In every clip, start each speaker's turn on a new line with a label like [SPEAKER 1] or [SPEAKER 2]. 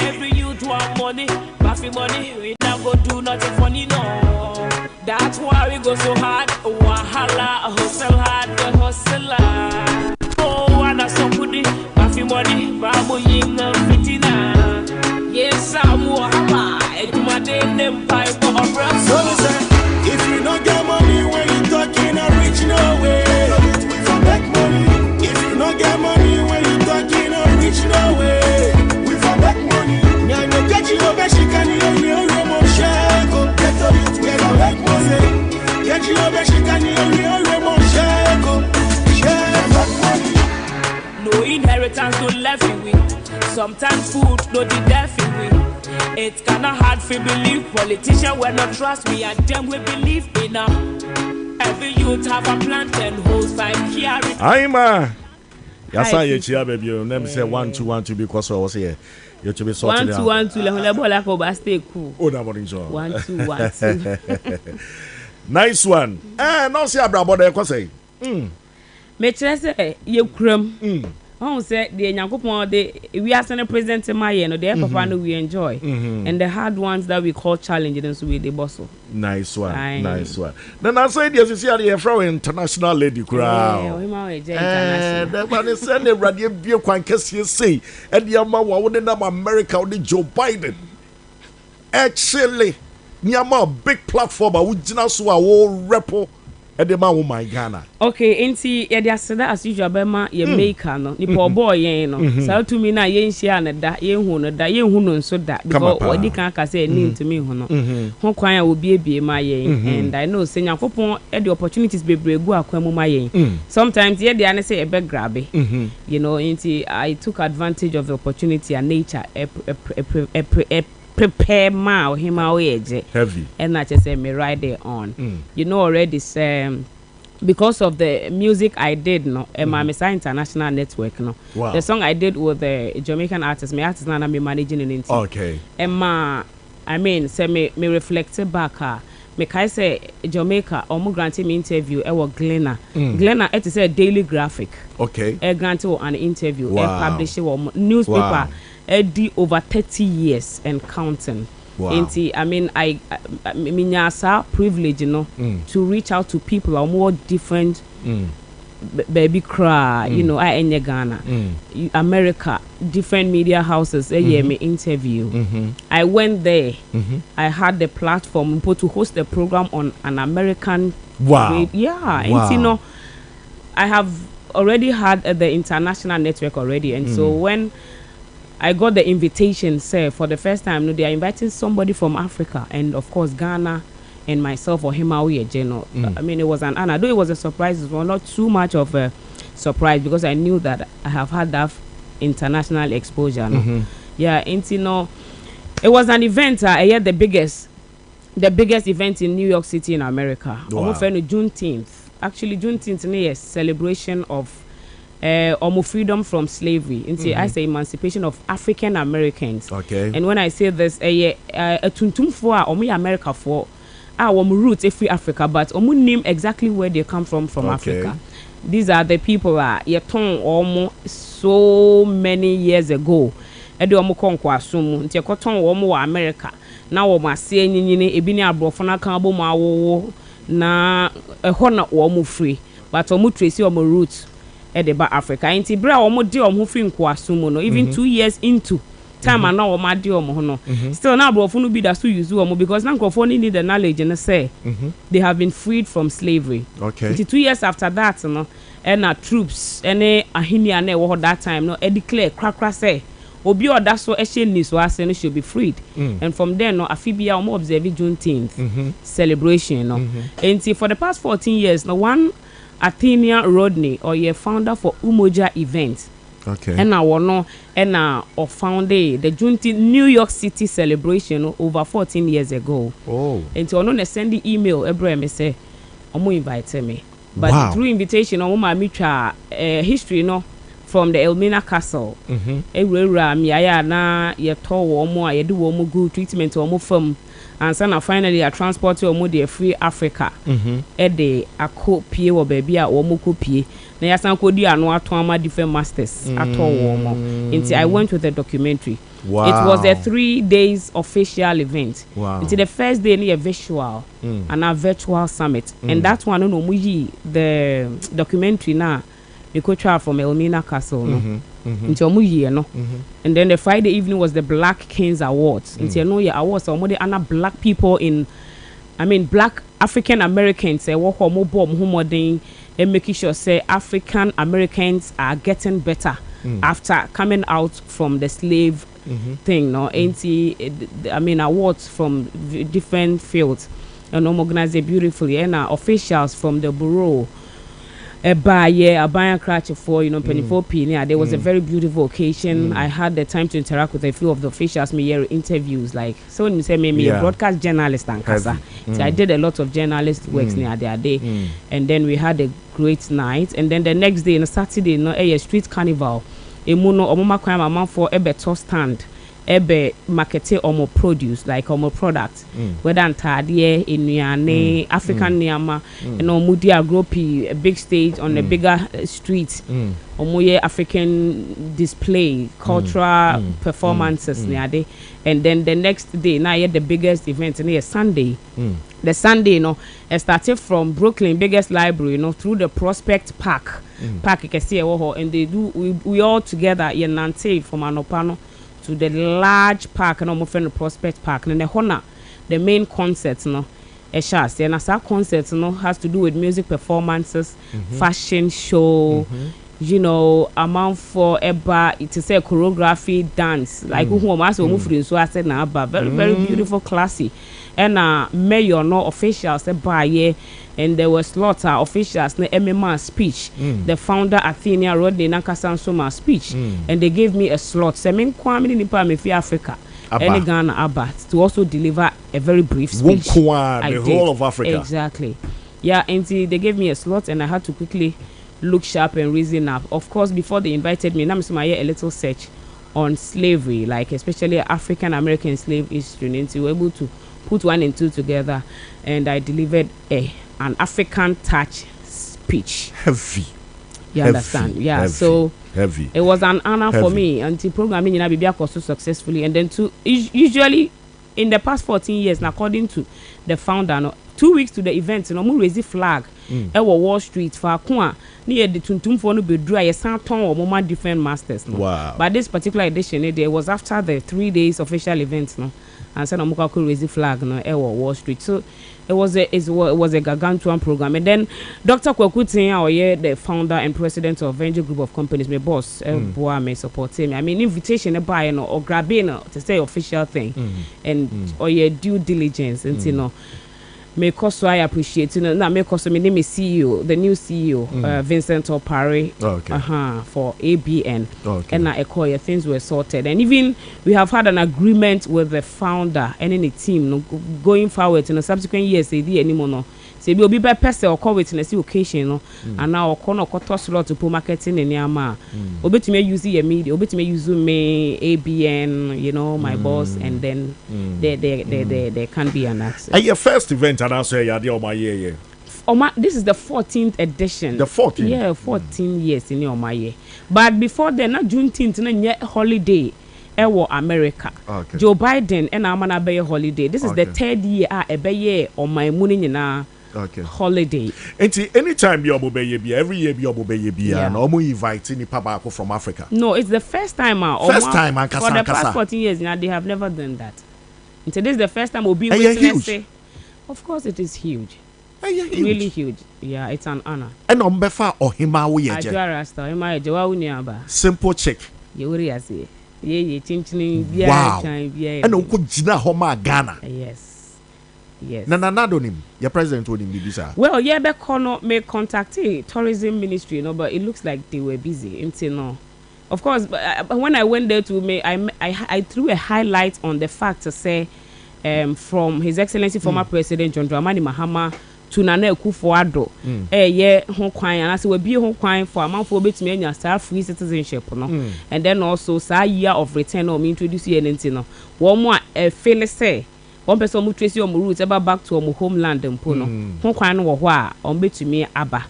[SPEAKER 1] Every youth want money, buffy money. We not go do nothing funny, no. That's why we go so hard. Wahala, hustle hard, the hustler. Oh, and that's so good. Buffy money, babu yinga fitina. Yes, I'm Ohemaa. It's my day, them pipe for a breath.
[SPEAKER 2] So listen, if you don't get money when you talking a rich no way. We for make money. If you don't get money when you talking a rich no way. We for make money. Now you get you over she can hear more shako. Get up it get a make money. Get you over she can hear more shako. Share money.
[SPEAKER 1] No inheritance, no left you with. Sometimes food, no the death you with. It's kinda hard to believe. Politicians will not trust me, and them we believe in. Every youth have a plan, 10 holes, 5 carry.
[SPEAKER 3] Ohemaa. Yasa ye chia baby. Name say 1 2 1 2 because I was here. You to be sorted
[SPEAKER 1] 1 2 1 2. Le bola ko ba stay cool.
[SPEAKER 3] Oh, na morning job.
[SPEAKER 1] 1 2 1 2.
[SPEAKER 3] Nice one. No see abrabo dey ko say.
[SPEAKER 1] Me chere say ye kuram. I say the Nyankopon we are sending present to my no the papa no we enjoy. And the hard ones that we call challenging and so we the boss.
[SPEAKER 3] Nice one. Nice one. Then I say this is the Afro international lady crowd.
[SPEAKER 1] Woyeje international.
[SPEAKER 3] The man send the radio be kwan kese say and the ama wa won na America with Joe Biden. Actually, nyama big platform a wugina so a wo repo edema wo my Ghana.
[SPEAKER 1] Okay, enti ye dey aseda as usual be ma ye maker no ni po boy yen no. Sa to me na ye nhia na da ye hu no da ye hu no nso da because odi kan ka say ni to me hu no. Ho kwan a obi ebie ma yen and I know say Nyankopon e the opportunities bebregu akwa mu ma yen. Sometimes ye dey an say e be grab. You know, enti I took advantage of the opportunity and nature prepare ma Ohemaa Woyeje
[SPEAKER 3] heavy
[SPEAKER 1] and I just say me right there on. You know already because of the music I did no Misa International Network no.
[SPEAKER 3] Wow.
[SPEAKER 1] The song I did with the Jamaican artist, my artist na me managing an interview.
[SPEAKER 3] Okay.
[SPEAKER 1] Emma I mean say me reflect back me kai say Jamaica omo granted me interview e wo Glenna. Glenna it is a daily graphic.
[SPEAKER 3] Okay.
[SPEAKER 1] E granted an interview e
[SPEAKER 3] Wow.
[SPEAKER 1] publish newspaper.
[SPEAKER 3] Wow.
[SPEAKER 1] Over 30 years and counting.
[SPEAKER 3] Wow.
[SPEAKER 1] I mean, I privilege, you know, to reach out to people who are more different. Baby cry, you know, I in Ghana, America, different media houses. Me interview. I went there. I had the platform to host the program on an American.
[SPEAKER 3] Wow.
[SPEAKER 1] Yeah,
[SPEAKER 3] Wow.
[SPEAKER 1] and you know, I have already had the international network already, and so when I got the invitation, say for the first time, no, they are inviting somebody from Africa and of course Ghana and myself Ohemaa Woyeje. No, I mean it was an honor. Though it was a surprise, it was not too much of a surprise because I knew that I have had that international exposure. No? Yeah, and you know, it was an event. The biggest event in New York City in America.
[SPEAKER 3] Wow.
[SPEAKER 1] Juneteenth. Actually, Juneteenth is celebration of freedom from slavery. I say emancipation of African Americans.
[SPEAKER 3] Okay.
[SPEAKER 1] And when I say this, a tuntum for America for our roots free Africa, but name exactly where they come from
[SPEAKER 3] Okay.
[SPEAKER 1] Africa. These are the people almost so many years ago. Edu omo konkwa asum nti ekoton wo mo wa America na wo masie nyinyine ebi ni abrofo na kan bo ma wo na eho na wo mo free but omo trace omo roots edeba Africa nti bra omo de omo free nko asum no even 2 years into time na omo de omo no still na abrofo no bi da so use omo because na nkofo ni need the knowledge and say they have been freed from slavery.
[SPEAKER 3] Okay.
[SPEAKER 1] Nti 2 years after that no and troops any ahinia na wo that time no e declare krakra say obi oda so ehye so ase no should be freed. And from then no afibia omo observe Juneteenth celebration no. And for the past 14 years no one Athenia Rodney or your founder for Umoja event.
[SPEAKER 3] Okay.
[SPEAKER 1] And now no and or founded the Juneteenth New York City celebration over 14 years ago.
[SPEAKER 3] Oh.
[SPEAKER 1] And to no send the email Abraham say omo invite me. But
[SPEAKER 3] wow.
[SPEAKER 1] through invitation omo ma mitwa history no from the Elmina Castle. Ewura mi aya na ye to wo mo a ye de wo mo good treatment wo mo fam and so finally I transport wo mo de free Africa. De akọ pie wo ba bia wo mo ko pie na ya san ko di anu ato ama different masters ato wo mo. Until I went with the documentary.
[SPEAKER 3] Wow.
[SPEAKER 1] It was a 3 days official event.
[SPEAKER 3] Wow.
[SPEAKER 1] Until the first day near virtual and a virtual summit. And that one no the documentary na we could travel from Elmina Castle no. Until no. And then the Friday evening was the Black Kings Awards. Until no yeah awards so the other black people in black African Americans say what more modern and making sure say African Americans are getting better after coming out from the slave thing no awards from different fields and organized it beautifully and officials from the bureau Abaya Cratch for penny 4p. There was a very beautiful occasion. I had the time to interact with a few of the officials, me hear interviews like so when you say me a broadcast journalist and kasa. So I did a lot of journalist works near their day. And then we had a great night and then the next day on Saturday a street carnival. Emuno omoma kwa mama for better stand. Ebe market or more produce like more product whether antadie enuane African niama and omudi agropi a big stage on a bigger street omoye African display cultural performances neade and then the next day now the biggest event near Sunday the Sunday it started from Brooklyn biggest library through the Prospect Park park you can see and they do we all together Nante from Anopano to the large park and almost the Prospect Park and the main concerts and as our concerts has to do with music performances fashion show amount for it is a choreography dance like so I said now very very beautiful classy and mayor officials and there was lots of officials MMA speech the founder Athenia Rodney Nankasan Soma speech and they gave me a slot Semin Kwame Nipa Mefi Africa any Ghana Abba to also deliver a very brief speech
[SPEAKER 3] the whole of Africa
[SPEAKER 1] exactly and they gave me a slot and I had to quickly look sharp and reason up. Of course, before they invited me, I'm a little search on slavery, like especially African American slave history, and we were able to put 1 and 2 together, and I delivered an African touch speech.
[SPEAKER 3] Heavy.
[SPEAKER 1] You understand? Yeah.
[SPEAKER 3] Heavy.
[SPEAKER 1] So
[SPEAKER 3] heavy.
[SPEAKER 1] It was an honor for me until programming in Abibia was so successfully, and then usually in the past 14 years, according to the founder, 2 weeks to the event, we raise the flag. Wall Street for Akua near the Tuntum for no be dry a santon or more different masters.
[SPEAKER 3] Wow.
[SPEAKER 1] But this particular edition, it was after the 3 days official event, and so Namuka could raise the flag, Wall Street. So it was a gargantuan program. And then Dr. Kwakutin, the founder and president of Venture Group of Companies, my boss, may support him. Invitation a buy or grabbing to say official thing and or your due diligence and may cause I appreciate now may cause my name is CEO the new CEO Vincent Opare for ABN and I call things were sorted and even we have had an agreement with the founder and in the team going forward in the subsequent years they did anymore say be obi be person or call witness occasion and now corner cut slot to marketing in Yama obetime use your media obetime use me ABN my boss and then there can be an access.
[SPEAKER 3] Your first event and answer my year.
[SPEAKER 1] This is the 14th edition.
[SPEAKER 3] The 14th?
[SPEAKER 1] Yeah, 14 years in my year. But before then, not Juneteenth, not holiday. America. Okay. Joe Biden and Amana Bay holiday. This is the 3rd year a year on my money holiday.
[SPEAKER 3] Anytime you every year you and almost invite any papa from Africa.
[SPEAKER 1] No, it's the first time.
[SPEAKER 3] First time
[SPEAKER 1] for the past 14 years now they have never done that. Until this is the first time we'll be
[SPEAKER 3] huge.
[SPEAKER 1] Of course it is huge. Really huge. Yeah, it's an honor.
[SPEAKER 3] And Befa Ohemaa Woyeje. Simple check. Wow. And Jina Homa Ghana.
[SPEAKER 1] Yes. Yes.
[SPEAKER 3] Nanadonim, your president told him Bibisa.
[SPEAKER 1] Well, yeah, Bekono may contact tourism ministry, but it looks like they were busy until Of course, when I went there to me, I threw a highlight on the fact to say, from His Excellency former President John Dramani Mahama to Nana Kufuado. Yeah, Hong Kong, and I say, will be Hong Kong for a month for bit me and start free citizenship, no? And then also, sa year of return or me introduce you anything, no? One more, fail say. One person who trace your roots ever back to our homeland and Pono. Hong Kong or wha, on bit to me, Abba.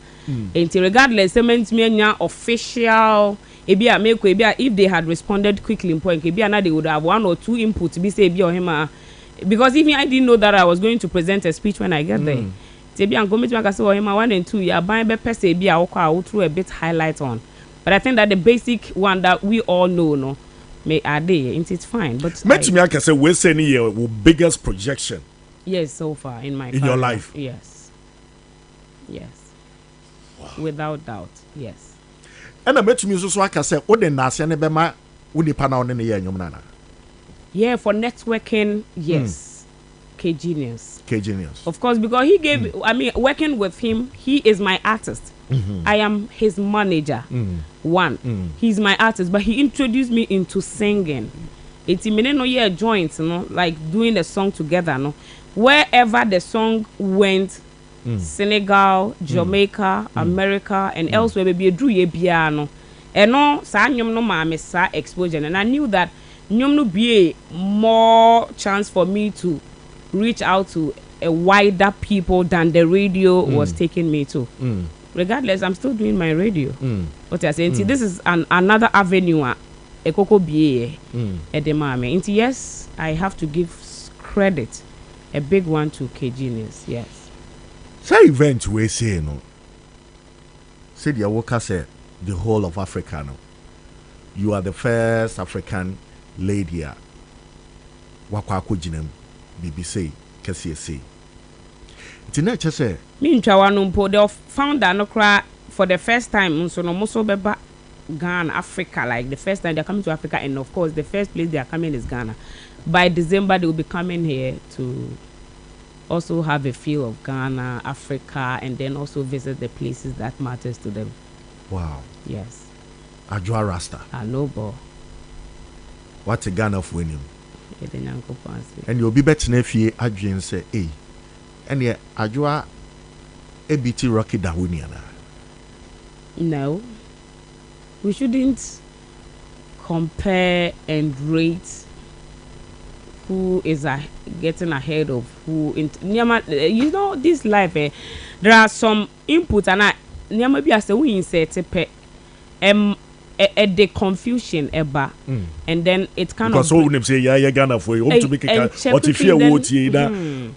[SPEAKER 1] And regardless, they meant me official. If they had responded quickly in point, they would have 1 or 2 inputs to be say Ohemaa. Because even I didn't know that I was going to present a speech when I get there. Tebi and go to say Ohemaa 1 and 2, yeah, by per se be I throw a bit highlight on. But I think that the basic one that we all know, no, may add there, it's fine. But
[SPEAKER 3] me I can say we're saying here biggest projection.
[SPEAKER 1] Yes, so far in my
[SPEAKER 3] in your life.
[SPEAKER 1] Yes. Wow. Without doubt, yes.
[SPEAKER 3] And I met me so I can say, "Oh, the nasi and bema unipa na one ne ye nyom nana."
[SPEAKER 1] Yeah, for networking, yes. K-Genius.
[SPEAKER 3] Of
[SPEAKER 1] course, because he gave. I mean, working with him, he is my artist. I am his manager. He's my artist, but he introduced me into singing. It's a minute no year joint, you know, like doing the song together, no. Wherever the song went. Senegal, Jamaica, America, and elsewhere, maybe a drew ye piano. And no, sa nyom no ma sa exposure, and I knew that nyom no be more chance for me to reach out to a wider people than the radio was taking me to. Regardless, I'm still doing my radio. What I say, this is another avenue. A coco be at the moment. Yes, I have to give credit, a big one to K-Genius. Yes.
[SPEAKER 3] Say event we say no. Say the worker say the whole of Africa no. You are the first African lady. Wakwa kujinem BBC kesi say. Tina say.
[SPEAKER 1] Me ntwa numpo the founder no cry for the first time so no muso beba Ghana, Africa, like the first time they're coming to Africa, and of course the first place they are coming is Ghana. By December they will be coming here to also have a feel of Ghana, Africa, and then also visit the places that matters to them.
[SPEAKER 3] Wow.
[SPEAKER 1] Yes.
[SPEAKER 3] Ajwa Rasta.
[SPEAKER 1] Nobo.
[SPEAKER 3] What's a Ghana for him? And you'll be better if you Adrian say, hey, and yeah, Ajwa ABT Rocky Dawuniana.
[SPEAKER 1] No. We shouldn't compare and rate who is getting ahead of who. You know, this life, there are some inputs, and I be as a we insert the confusion eba, and then it kind
[SPEAKER 3] because
[SPEAKER 1] of
[SPEAKER 3] because all say yeah Ghana for you to make a what if you what you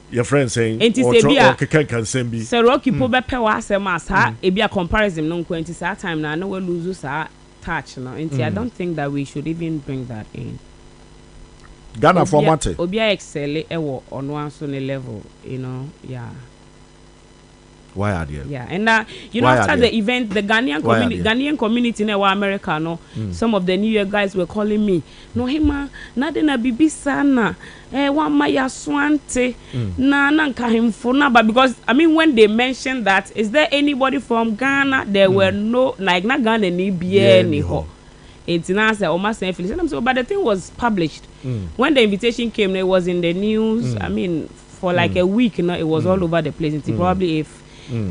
[SPEAKER 3] your friend saying or can send be
[SPEAKER 1] so rocky po be pe wa asem asa e be a comparison no kwenti sa time na we lose sa touch no and I don't think that we should even bring that in.
[SPEAKER 3] Ghana format
[SPEAKER 1] obi excel e wo ono anso ne level, you know. Yeah.
[SPEAKER 3] Why are there?
[SPEAKER 1] Yeah, and you know, after the event, the Ghanaian community in America, no, some of the New Year guys were calling me, no, Ohemaa, nadena bibi sana, wa maya swante, na nanka himfona, but because I mean, when they mentioned that, is there anybody from Ghana? There were no, like na Ghana ni biye ni ho. It's not almost so, but the thing was published. When the invitation came, it was in the news. I mean, for like a week, you know, it was all over the place. It's probably if.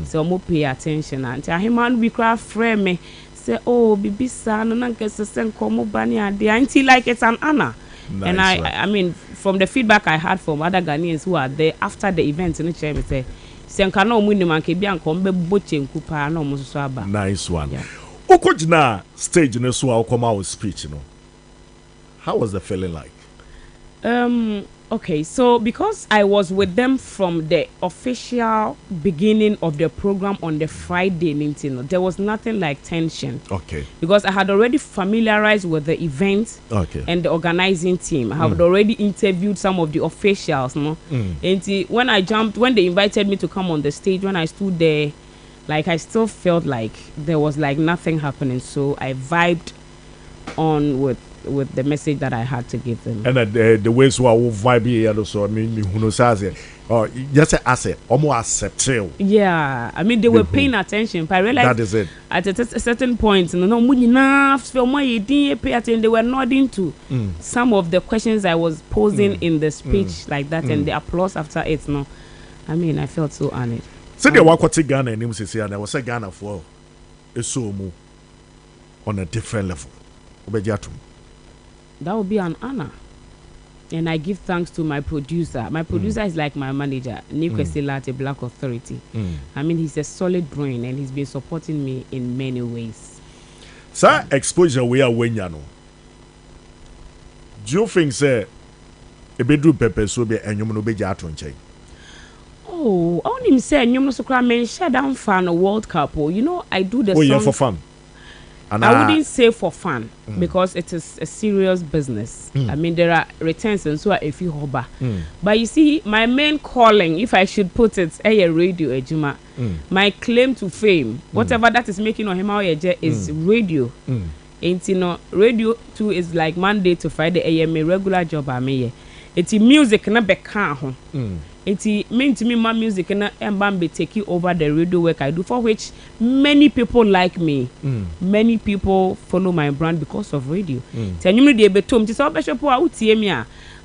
[SPEAKER 1] So mo pay attention and Ohemaa we cry frame me say oh bibi sa no na nke sesen komo bani ade until like it's an honor. Nice. And I mean from the feedback I had from other Ghanaians who are there after the event in the chair me say senka na omu ni man ke bia nko mbe bochenku pa na omu so aba. Nice
[SPEAKER 3] one. Okojina stage no so come out speech, you know. How was the feeling like?
[SPEAKER 1] Okay, so because I was with them from the official beginning of the program on the Friday, there was nothing like tension.
[SPEAKER 3] Okay.
[SPEAKER 1] Because I had already familiarized with the event and the organizing team. I had already interviewed some of the officials, no? And when they invited me to come on the stage, when I stood there, like I still felt like there was like nothing happening. So I vibed on with the message that I had to give them.
[SPEAKER 3] And the ways who are vibe here also, I mean, who knows as just as almost accept.
[SPEAKER 1] Yeah, I mean they were paying attention. But I realized
[SPEAKER 3] that is it.
[SPEAKER 1] At a certain point, no, pay attention. They were nodding to some of the questions I was posing in the speech like that, and the applause after it. No, I mean, I felt so honored.
[SPEAKER 3] So they walk to Ghana and him say and I was a Ghana for a so mu on a different level. Obejatum.
[SPEAKER 1] That would be an honor. And I give thanks to my producer. My producer is like my manager, Nick Esilate, Black Authority. I mean, he's a solid brain and he's been supporting me in many ways.
[SPEAKER 3] Sir, exposure we are when you know. Do you think, sir, a bedroom pepper so be and you know be jatunche?
[SPEAKER 1] Oh, I only say you know so cry shut down fan a World Cup. You know, I do the
[SPEAKER 3] song.
[SPEAKER 1] Yeah,
[SPEAKER 3] for fun. And
[SPEAKER 1] I wouldn't say for fun because it is a serious business. I mean, there are returns and so are a few hoba. But you see, my main calling, if I should put it, a radio ejuma. My claim to fame, whatever that is making Ohemaa Woyeje is radio. And you know, radio too is like Monday to Friday. I am a regular job. I mean, it's music na beka. It means to me my music and Mbambe taking over the radio work I do, for which many people like me. Many people follow my brand because of radio.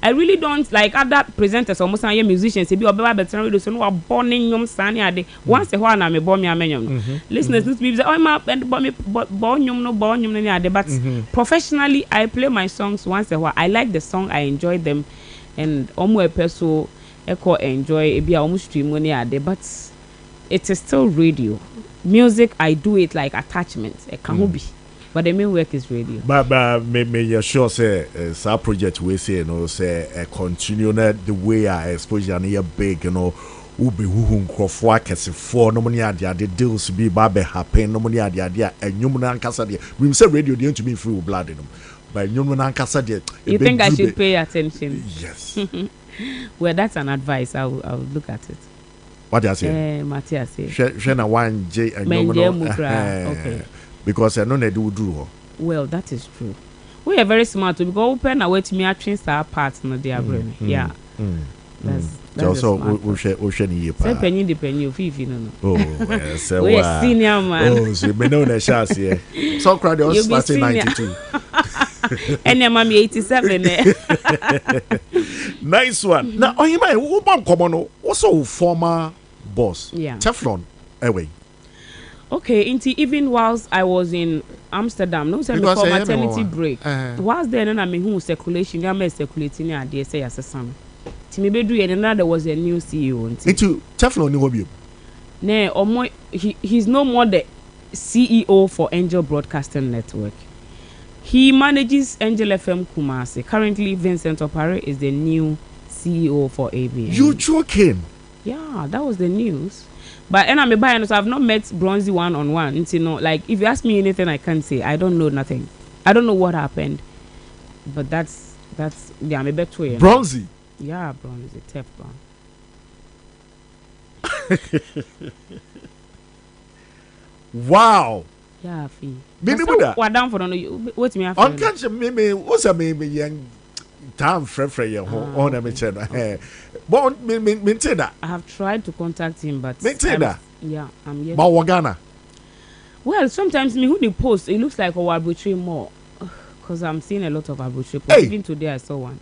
[SPEAKER 1] I really don't like other presenters almost like musicians. They be better radio, so no born in yum sani. Once a while I me born me amenyum. Listeners to me say, oh my born yum no born yum any. But professionally, I play my songs once a while. I like the song, I enjoy them, and a person. Echo enjoy it be almost stream money at but it is still radio. Music I do it like attachments. It can be. But the main work is radio.
[SPEAKER 3] But me you sure say our project we say say continue the way I exposure near big ube who crofwa kese for no money adia the deals be babe happen no money adia and you na nkasa de we say radio dey to be free with blood but you na nkasa de
[SPEAKER 1] you think I should pay attention?
[SPEAKER 3] Yes.
[SPEAKER 1] Well, that's an advice. I'll look at it.
[SPEAKER 3] What do you say?
[SPEAKER 1] Matthias say.
[SPEAKER 3] Shena one J and
[SPEAKER 1] okay.
[SPEAKER 3] Because I know they do.
[SPEAKER 1] Well, that is true. We are very smart to go open away to me actually our parts no their brain. Yeah. That's
[SPEAKER 3] also we share year part.
[SPEAKER 1] Say penny the penny of if you know.
[SPEAKER 3] Oh, yes.
[SPEAKER 1] We are senior man.
[SPEAKER 3] Oh, so me know na chance here. So crowd they all started 92.
[SPEAKER 1] And your mommy 87
[SPEAKER 3] Nice one. Now, Ohemaa, who bam come on? Also former boss.
[SPEAKER 1] Yeah.
[SPEAKER 3] Teflon. Anyway.
[SPEAKER 1] Okay, even whilst I was in Amsterdam, no say before maternity break. Whilst then I mean who circulation, I circulating there they say as a son. Timibedu and there was a new CEO.
[SPEAKER 3] Into Teflon ni hobi.
[SPEAKER 1] Ne, he's no more the CEO for Angel Broadcasting Network. He manages Angel FM Kumasi. Currently, Vincent Opare is the new CEO for ABN.
[SPEAKER 3] You joking?
[SPEAKER 1] Yeah, that was the news. But and I'm a buyer, so I've not met Bronzy one-on-one. You know, like if you ask me anything, I can't say. I don't know nothing. I don't know what happened. But that's yeah, I'm a bet to you.
[SPEAKER 3] Bronzy.
[SPEAKER 1] Yeah, Bronzy, Teflon.
[SPEAKER 3] Wow.
[SPEAKER 1] Yeah, fee.
[SPEAKER 3] What
[SPEAKER 1] down for no what's me after?
[SPEAKER 3] On catch me what's a me young time frefre on a channel. But maintainer.
[SPEAKER 1] I have tried to contact him, but
[SPEAKER 3] maintainer.
[SPEAKER 1] Yeah, I'm yet.
[SPEAKER 3] But Wagana.
[SPEAKER 1] Well, sometimes me who the post it looks like a arbitrary more because I'm seeing a lot of arbitrary posts.
[SPEAKER 3] Hey.
[SPEAKER 1] Even today I saw one.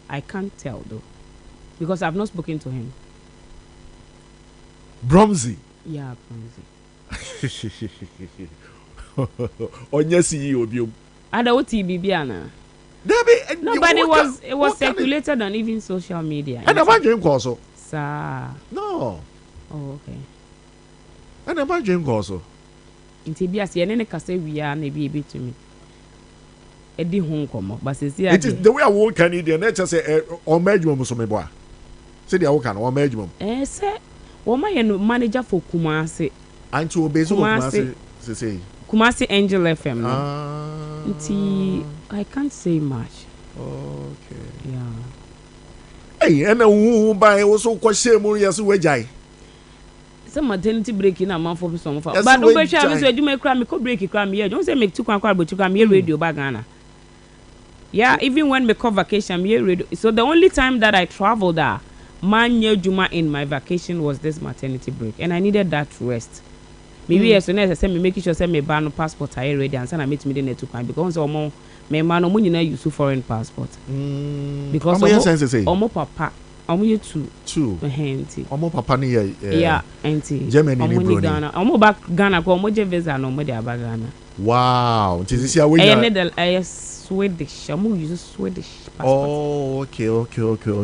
[SPEAKER 1] I can't tell though because I've not spoken to him.
[SPEAKER 3] Bronzy.
[SPEAKER 1] Yeah, Bronzy.
[SPEAKER 3] On your CEO view.
[SPEAKER 1] Ada OTB Biana. No, but it was circulated on even social media.
[SPEAKER 3] And I'm dream also.
[SPEAKER 1] Sir.
[SPEAKER 3] No.
[SPEAKER 1] Oh, okay.
[SPEAKER 3] And I'm dream also.
[SPEAKER 1] Inti bias yene kase wia na bi to me. Edi ho nkomo, but say
[SPEAKER 3] it is the way I work Canadian nature say on medjum so me boa. Say the work on medjum.
[SPEAKER 1] Say woman ye manager for Kumasi.
[SPEAKER 3] Anti obezo Kumasi say
[SPEAKER 1] Kumasi Angel FM.
[SPEAKER 3] Ah.
[SPEAKER 1] I can't say much.
[SPEAKER 3] Okay.
[SPEAKER 1] Yeah.
[SPEAKER 3] Hey, and who buy also question more yes Woyeje.
[SPEAKER 1] Some maternity break in a month for some. But no be sure me so you make cram me co break cram here. Don't say make two kwan but you cram here radio bagana. Yeah, even when me come vacation me radio. So the only time that I traveled there, man Juma in my vacation was this maternity break and I needed that rest. Maybe as soon as I say me making sure say me ban no passport I ready and say I meet me the two kwan because me man no money na use foreign passport. Because omo papa Omo ye two. Enti.
[SPEAKER 3] Omo papa ni
[SPEAKER 1] Yeah, enti.
[SPEAKER 3] Germany ni bro ni.
[SPEAKER 1] Omo back Ghana ko omo je visa no omo de aba Ghana.
[SPEAKER 3] Wow. This is where you
[SPEAKER 1] are Swedish. Omo use Swedish passport.
[SPEAKER 3] Oh, okay.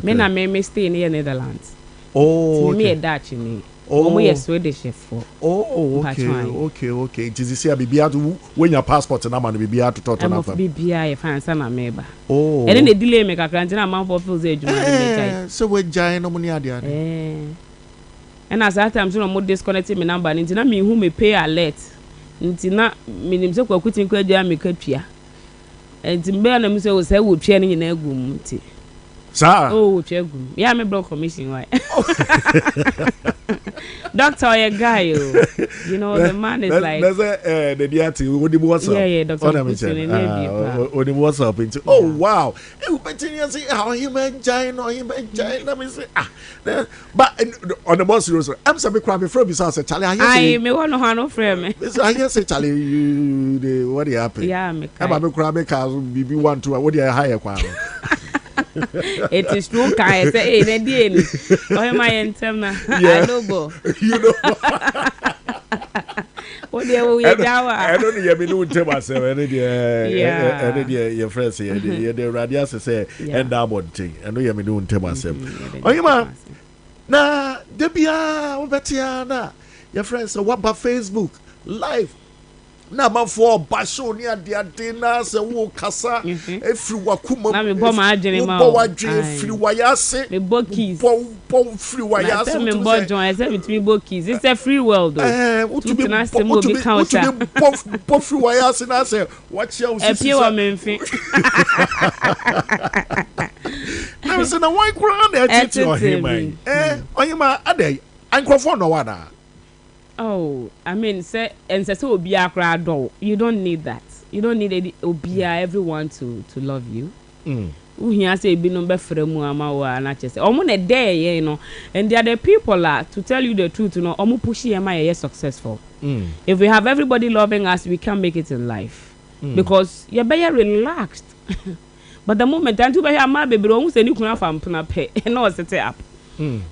[SPEAKER 1] Me na me stay in the Netherlands.
[SPEAKER 3] Oh,
[SPEAKER 1] okay. Me a Dutch ni. Omo ye Swedish for.
[SPEAKER 3] Oh, okay. This is here bibia to when your passport na man bibia to talk na fa.
[SPEAKER 1] Bibia e fan sa na meba.
[SPEAKER 3] Oh.
[SPEAKER 1] And then they delay me kakra ntina man for feel say ejuma
[SPEAKER 3] dey. So we jai no money ade.
[SPEAKER 1] And as that time so no mo disconnect me number ntina me hu me pay alert. Ntina minim se kwakutin kwa dia me katwa. Enti mbe na me se wo say wo twa ne nyina agum nti.
[SPEAKER 3] Sir.
[SPEAKER 1] Oh, chegum. Yeah, me block commission why. Doctor, your guy, you know the man is like.
[SPEAKER 3] There's the diati. What the WhatsApp?
[SPEAKER 1] Yeah, Doctor.
[SPEAKER 3] WhatsApp into. Oh wow! You better say how him enjoying or him enjoying. Let me say but on the most serious, I'm sorry, crab from his house. Charlie,
[SPEAKER 1] I me want no have no friend.
[SPEAKER 3] I hear say Charlie, you the what happened?
[SPEAKER 1] Yeah, me.
[SPEAKER 3] I'm a crab car. Be one to what do you hire?
[SPEAKER 1] It is true, guys. Hey, they did. Ohemaa yentem na. I know go.
[SPEAKER 3] You know.
[SPEAKER 1] What they will you dawa?
[SPEAKER 3] I don't hear me no tell myself. Any your friends here, the radius say end that one thing. I know hear me no tell myself. Ohemaa, na debia obetia na your friends what about Facebook live. Na man for basho ni ade na se wo kasa efri wakuma
[SPEAKER 1] na me bo ma adwene ma
[SPEAKER 3] wo efri wayase
[SPEAKER 1] me bo keys
[SPEAKER 3] bo free wayase
[SPEAKER 1] me bo join I say with me bo keys it's a free world though
[SPEAKER 3] to be bo free wayase na say watch you
[SPEAKER 1] e pie wa menfi
[SPEAKER 3] na say na why crown na titi Ohemaa Ohemaa ade ankrofo no wada.
[SPEAKER 1] Oh, I mean, say and say so obi akra do. You don't need that. You don't need everyone to love you. Who here say be no be fremu ama wa na chese. Omo na there, you know. And there are the people to tell you the truth, you know, omo push you am successful. If we have everybody loving us, we can make it in life. Because you're better relaxed. But the moment and to be here my baby omo say ni kuna fam pna pe. No set it up.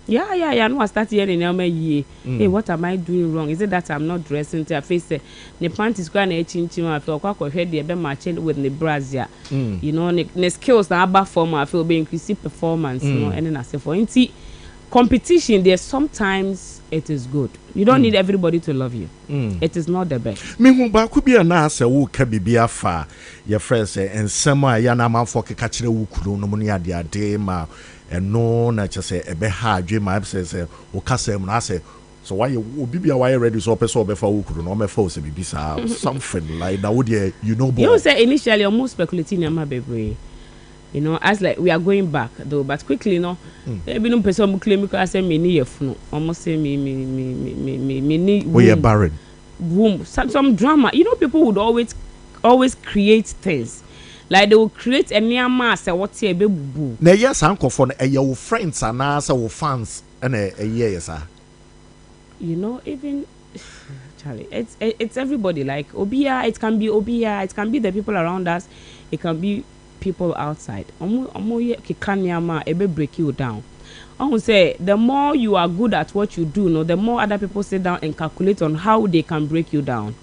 [SPEAKER 1] Yeah. No, I start hearing year. Hey, what am I doing wrong? Is it that I'm not dressing to face the panties going to chin I feel quite head the matching with the brazier. You know, the skills na aba form I feel be increase performance, you know, and then I say for inti competition there sometimes it is good. You don't need everybody to love you. It is not the best.
[SPEAKER 3] Me hu ba ku bia na ase wo ka bibia fa your friends ensem a ya na manfo keka kire wo kuro no mu ne ade ma eno na chese ebe ha adwe ma say o kasem na say so why bibia why ready so person obefa wo kuro no omefa o se bibisa something like that would you know boy.
[SPEAKER 1] You say initially almost speculating am bebre. You know, as like we are going back though, but quickly, you know, maybe no person claim because I say me need no, almost say me need.
[SPEAKER 3] We are barren.
[SPEAKER 1] Room, some drama. You know, people would always create things. Like they will create a near mass and what's a baby boo.
[SPEAKER 3] Na yes, uncle for your friends and our fans and a yes, sir.
[SPEAKER 1] You know, even Charlie, it's everybody. Like Obia, it can be Obia, it can be the people around us, it can be people outside. Ebe break you down. I would say the more you are good at what you do, no, the more other people sit down and calculate on how they can break you down.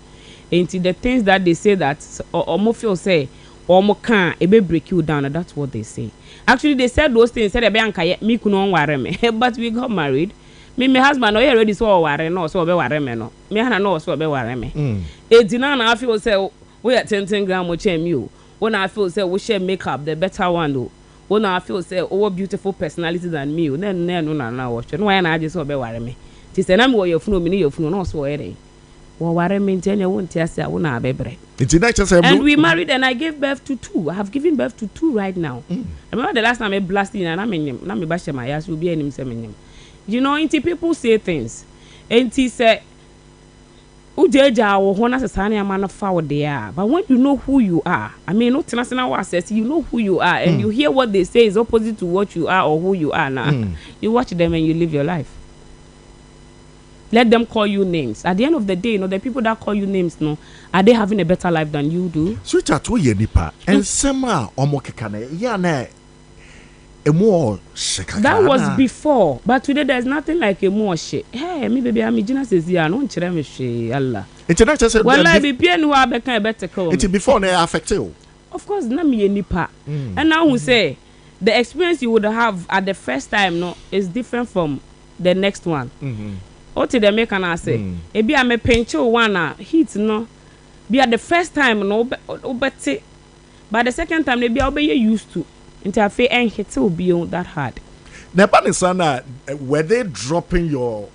[SPEAKER 1] And the things that they say that or feel say or can ebe break you down, and that's what they say. Actually, they said those things. Said me kuno ware me, but we got married. Me my husband no already so ware no so be ware me no. Me hana no so be ware me. Edina na feel say we at 10 gram mo chem you. When I feel say we share makeup the better one though. When I feel say oh beautiful personality than me. Then no na watch. No why na just so be ware me. Ti say na me wo your phone me your phone no so ere. Wo ware me ntia na won tia say wo na bebre. And we married and I gave birth to 2. I have given birth to 2 right now. I remember the last time I blasted and na me ba my ass will be enim say menim. You know, inti people say things. Inti say Ujeja wo hona sesane amana fa wo there. But when you know who you are, I mean no tenasena wa says you know who you are and you hear what they say is opposite to what you are or who you are now. You watch them and you live your life. Let them call you names. At the end of the day, you know, the people that call you names, no, are they having a better life than you do?
[SPEAKER 3] Switch at we nipa and sema omokekane ya na a more shake.
[SPEAKER 1] That was before, but today there's nothing like a more shit. Hey, me baby, I'm just says yeah, no chere me she Allah.
[SPEAKER 3] It's not just
[SPEAKER 1] well, I be pia no abeka better call.
[SPEAKER 3] It's before they affect you.
[SPEAKER 1] Of course, na me nipa. And now who say the experience you would have at the first time no is different from the next one. What did they make an say? E be am pencho one heat no. Be at the first time no obete. But the second time they be obey used to. Until I feel and hit will be that hard.
[SPEAKER 3] Nepanisana, were they dropping your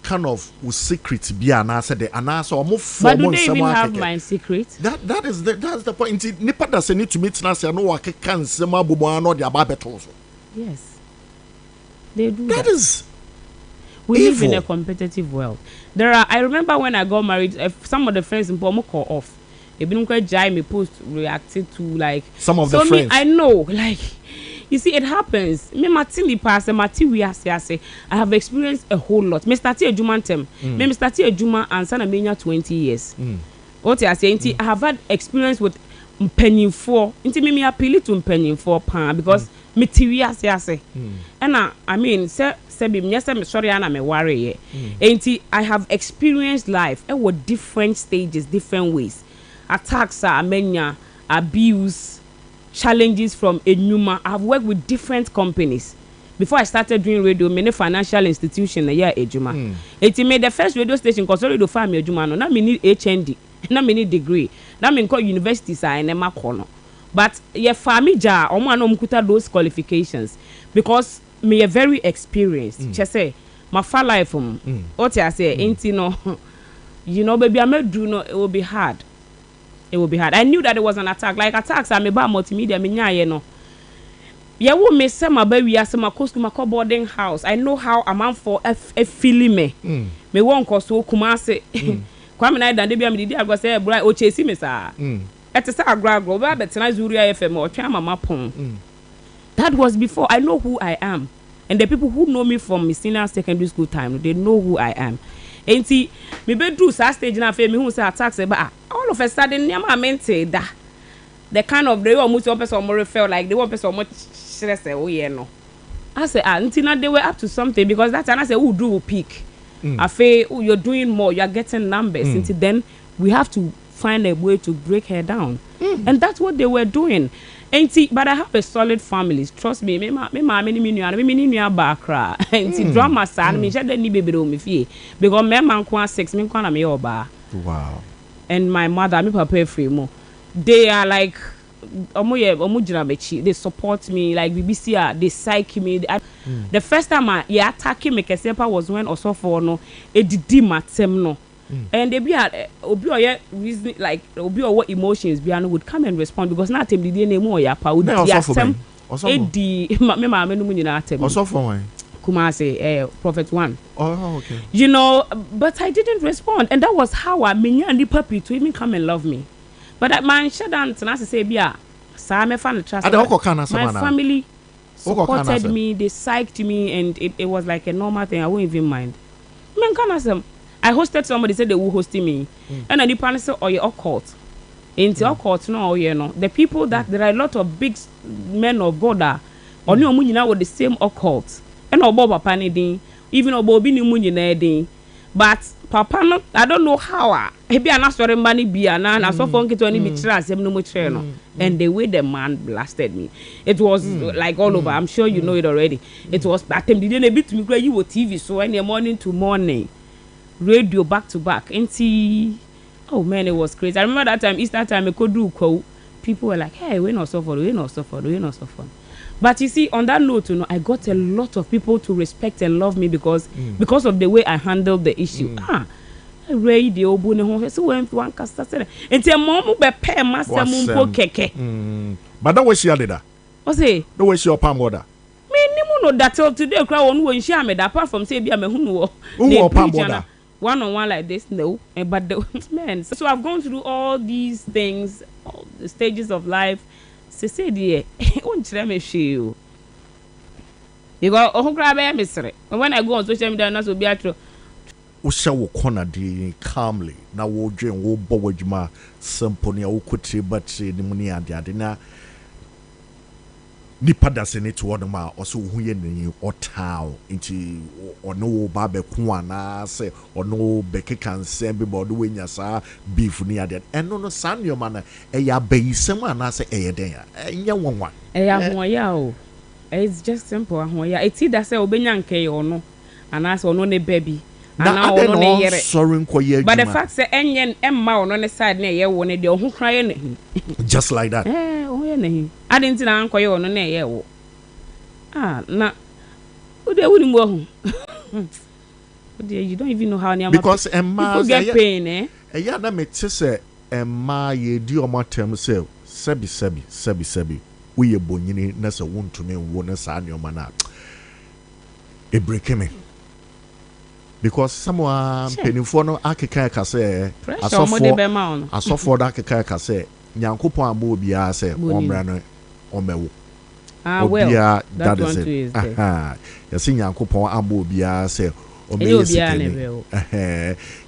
[SPEAKER 3] kind of secret be an answer the answer or more for
[SPEAKER 1] but do they even have my secret?
[SPEAKER 3] That's the point. Nipa doesn't need to meet Nancy and no one can sema bubuano the ababetos.
[SPEAKER 1] Yes. They do
[SPEAKER 3] that is
[SPEAKER 1] we
[SPEAKER 3] evil.
[SPEAKER 1] live in a competitive world. I remember when I got married, some of the friends in Pomo call off. Even quite jai me post reacted to like
[SPEAKER 3] some of the friends.
[SPEAKER 1] I know, like you see, it happens. Me matili pass, we I have experienced a whole lot. Me started a Juma tem. Me started a Juma and sana menya 20 years. What I say, I have had experience with penny for. Inti me appeal to penny for pan because me say. And I mean, say me sorry and me worry. I have experienced life at different stages, different ways. Attacks are many, abuse, challenges from Enuma. I've worked with different companies. Before I started doing radio, many financial institutions a year Ejuma. It made the first radio station because already find me Ejuma. No, not me need HND, not me need degree. Not me call universities are in a corner. But yeah, family ja, omo no mkuta those qualifications because me a very experienced. Just say my far life what I say, ain't no, you know, baby, I may do no, it will be hard. It will be hard. I knew that it was an attack. Like attacks, I'm about multimedia. Me no. Yeah, we may say my baby as my customer boarding house. I know how a man for a feeling me. Me won't cost so kumase. Kwame na dan de bia me di agwa say bra o chesi me sa. Ete say agwa agwa ba betena Zuria FM o twa mama pon. That was before I know who I am. And the people who know me from my senior secondary school time, they know who I am. And see, me be do sa stage na fe me who say attacks ba all of a sudden nyama mente da. The kind of they almost one person more felt like they one person more say oh yeah no. I say until now they were up to something because that time I say who do will peak. I feel oh you're doing more, you're getting numbers. Until then we have to find a way to break her down. And that's what they were doing. And see, but I have a solid family. Trust me, me bakra. And see drama san me share ni baby do me fie. Because me man kwa 6 me kwa na me oba.
[SPEAKER 3] Wow. And
[SPEAKER 1] my mother, me papa free mo. They are like they support me like BBC they psych me. The first time I attacking me Kesepa was when Osofo no e didi matem no. And they be obi reason like obi what emotions be would come and respond because na tem didi name o ya pa would atem e di me ma me no mu nyina atem.
[SPEAKER 3] Osofo wan
[SPEAKER 1] Kumase Prophet 1.
[SPEAKER 3] Oh, okay.
[SPEAKER 1] You know, but I didn't respond, and that was how I menya and the puppy to even come and love me. But that man shut down to say, "Bia, sa me fan trust." My family supported me, they psyched me, and it was like a normal thing. I wouldn't even mind. Man, I hosted somebody said they were hosting me, and then the panel said, "Oh, you're occult." Into occult, no, you know, the people that there are a lot of big men of God are only omunyina with the same occult. And obo papa ni din even obo bi ni mu nyina din but papa no I don't know how e bi ana sori mba ni bia na so fo nketo ni bi kira asem no mo kire no and the way the man blasted me it was like all over. I'm sure you know it already. It was atem did na bi to me kura you TV so any morning to morning radio back to back and see oh man it was crazy. I remember that time Easter time I could do people were like hey we not suffer. But you see, on that note, you know, I got a lot of people to respect and love me because of the way I handled the issue. Ray the obune home so when one cast said enti mom be pay master mumpo keke.
[SPEAKER 3] But that was your leader.
[SPEAKER 1] What say?
[SPEAKER 3] That was your palm order.
[SPEAKER 1] Me ni no that till today cry on won share me that apart from say bia me hu
[SPEAKER 3] wo palm order.
[SPEAKER 1] One on one like this no but the man so I've gone through all these things, all the stages of life. Say dear, won't tell me you. You go, oh, grab a mystery. And when I go on social media, not to be true.
[SPEAKER 3] Usha wo corner de calmly. Na wo dream wo bowajma simple ni wo kuti but the money ade na nipa dase ne to odom a oso hu ye ne otao nti ono ba be ko ana se ono be keka nsem bi bodo wenya sa beef ni ade eno no sanyo ma na eya bayisem ana se eyeden ya enye wonwa
[SPEAKER 1] eya hoya o it's just simple hoya eti da se obenya nke ono ana se ono ne baby ana ono ne yere
[SPEAKER 3] sorry nkoye
[SPEAKER 1] but the fact say enye emma ono ne side na ye wo ne de ohun kran ye ne
[SPEAKER 3] just like that
[SPEAKER 1] oh ye ne adenti na nkoye ono na ye wo na ode woni mu ohun you don't even know how
[SPEAKER 3] because emma
[SPEAKER 1] get pain
[SPEAKER 3] eya na me tse emma ye di omatem say sebi we ye bonyini na se wontumi wo na sa nyoma na e break me because someone penifo no akeka ka say asofo da akeka ka say nyankopon amo bia say omra no omewo
[SPEAKER 1] well
[SPEAKER 3] that is it yesi nyankopon amo bia say omeyesi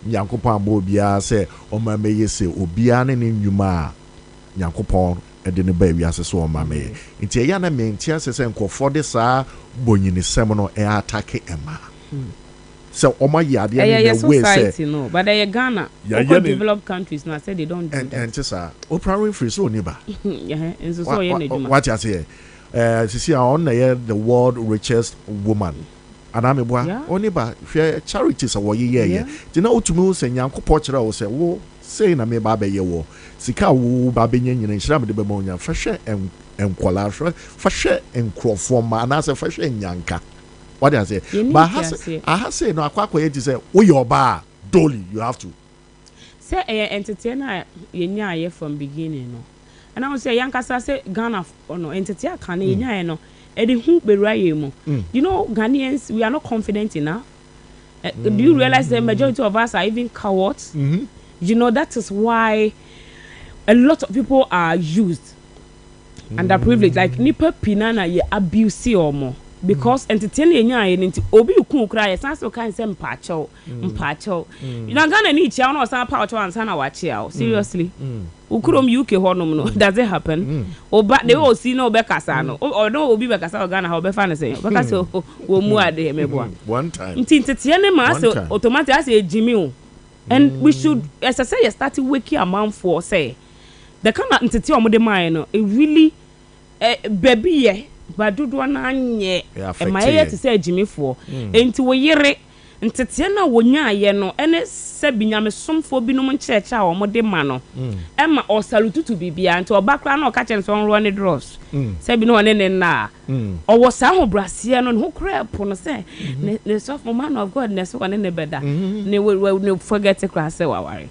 [SPEAKER 3] nyankopon amo bia say omameyesi obia ne nnwuma nyankopon ede ne ba wiase so omame nti eya na menti asese nkofo de sa bonyini sem no e attack ema so oma yade na way say
[SPEAKER 1] no but they Ghana developed countries now say they don't do that
[SPEAKER 3] and sir opera free so niba
[SPEAKER 1] and so ye na djuma
[SPEAKER 3] what you say sisi on na the world richest woman anameboa oniba hwe charities wo ye ti na otumi se nyankopɔ kire wo se wo sei na me ba be ye wo sika wo ba be nyanyina nhira me de be ma onya fa hwe enkola hwe fa hwe enkrofo ma na se fa hwe nyanka what I say but I say no akwa ye say wo your ba dolly you have to
[SPEAKER 1] say entertainer ye nya from beginning no and I will say yankasa say Ghana no entertainer kan ye nya no e de hu beruaye mu you know Ghanaians we are not confident enough do you realize the majority of us are even cowards you know that is why a lot of people are used underprivileged like nipa pinana ye abuse omo because entertain nya nti obi ku kura ye san so kan say mpacho you know Ghana ni chia no san pacho ansa na wa chia seriously ukurom UK honom no does it happen oba they all see no be kasa no or no obi be kasa Ghana how be fa na say be kasa wo mu ade meboa
[SPEAKER 3] one time
[SPEAKER 1] nti entertain ma say automatic as e jimi o and we should as I say you start waking a man for say the kind of entertain omo de man no it really baby ye but do na anye e ma ye to say jimi for enti wo yere ntete na wonya ye no ene se binyame somfo binom ncheche a omo de ma no e ma o salututu bibia nti obakra na o ka chen so nro ne dross se bi no ne na o wo sa ho brase no ho kra po no se ne so for man of God ne so ne beda ne we forget class se waware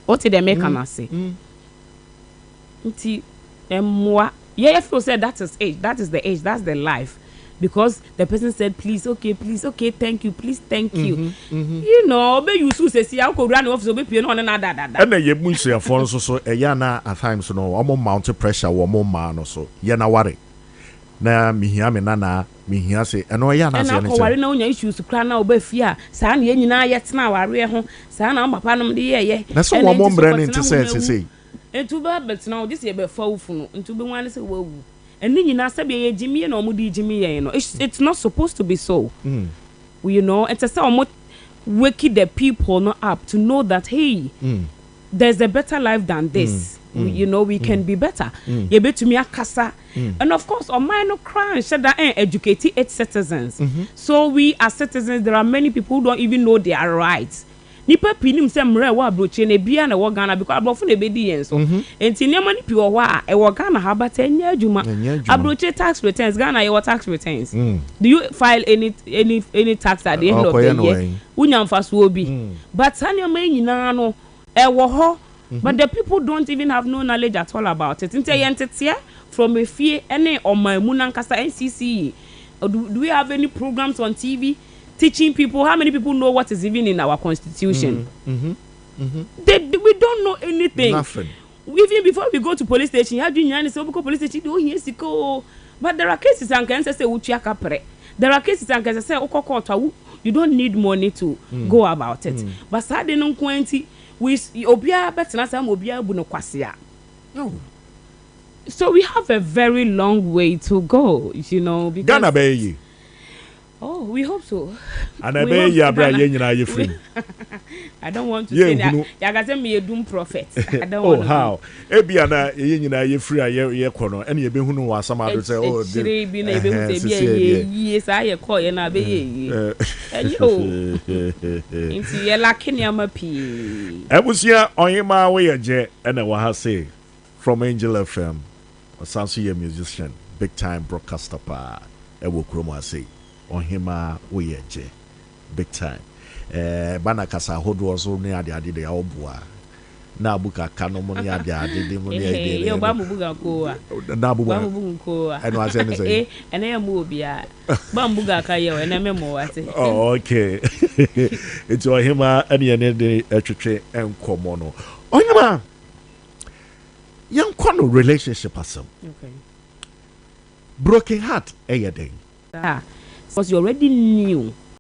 [SPEAKER 1] o ti de make am say nti emwa yeah, if you say that is age, that is the age, that's the life. Because the person said, please, okay, thank you, please, thank you. You know, be you so say, I could run off so be no na da.
[SPEAKER 3] And ye munse afon so na at times no omo mount pressure wo mo man so. Ye na worry. Na mihia me nana, mihia say, eno ya na say.
[SPEAKER 1] Na worry na onya issues kra na obafia. Sa na ye nyina ye tena ware ho. Sa na papa nom de ye.
[SPEAKER 3] Na so wo mo mbre ne nti say.
[SPEAKER 1] Etuba but now this year be fawfu no ntube wan say wawu eni nyina sabe ye jimi na omudi jimi ye no it's not supposed to be so you know it's say omo wake the people no up to know that hey there's a better life than this you know we can be better ye betumi akasa and of course on my no crime said that educate its citizens so we as citizens there are many people who don't even know their rights nipa pinim se mre wa broche na bia na wo Ghana because abrofo na bedi yen so enti niam ni pi wo wa e wo Ghana ha bata nya adwuma abroche tax returns Ghana ye tax returns do you file any tax at the end of the year unya mfaso obi but saniam nyina no e wo ho but the people don't even have no knowledge at all about it enti yentetia from efie ene omamu nankasa NCC do we have any programs on TV teaching people? How many people know what is even in our constitution? We don't know anything.
[SPEAKER 3] Nothing.
[SPEAKER 1] Even before we go to police station, you have to say, police station, but there are cases and can say, there are cases and can say, you don't need money to go about it. But sadly, no quantity, we obia better not some obia buno kwasia.
[SPEAKER 3] No.
[SPEAKER 1] So we have a very long way to go, you know. Because,
[SPEAKER 3] Ghana be.
[SPEAKER 1] oh, we hope so.
[SPEAKER 3] And I be ya bra ye nyina ye free.
[SPEAKER 1] I don't want to
[SPEAKER 3] Yeah,
[SPEAKER 1] say that.
[SPEAKER 3] who-
[SPEAKER 1] Ya ga say me a doom prophet. I don't
[SPEAKER 3] Oh
[SPEAKER 1] want to.
[SPEAKER 3] how? Ebia na ye nyina ye free ye kɔ no. Ene ye be hunu wa asama do say oh.
[SPEAKER 1] Chire bi na ebe mu say bi ye sa ye call ye na be ye. Enyo. Inti ye la kenya pi.
[SPEAKER 3] Ebusia Ohemaa Woyeje ene wa ha say from Angel FM. Osanso ye musician, big time broadcaster pa. Ewo kromo say Ohemaa Woyeje. Big time. Bana kasa hodo so ne ade de awboa. Na abuka kano mo ne ade de mo ne ade.
[SPEAKER 1] Yo ba mu buga ko a.
[SPEAKER 3] Na abuka.
[SPEAKER 1] Ba mu buga ko a.
[SPEAKER 3] Eno ase ne say.
[SPEAKER 1] Ene ya mu obi a. Ba mu buga ka ye o ene me mo wate.
[SPEAKER 3] Oh, okay. It's Ohemaa ene de etwetwe enkomo no. Ohemaa yankwa no relationship asem.
[SPEAKER 1] Okay.
[SPEAKER 3] Broken heart eyeden.
[SPEAKER 1] Because you already knew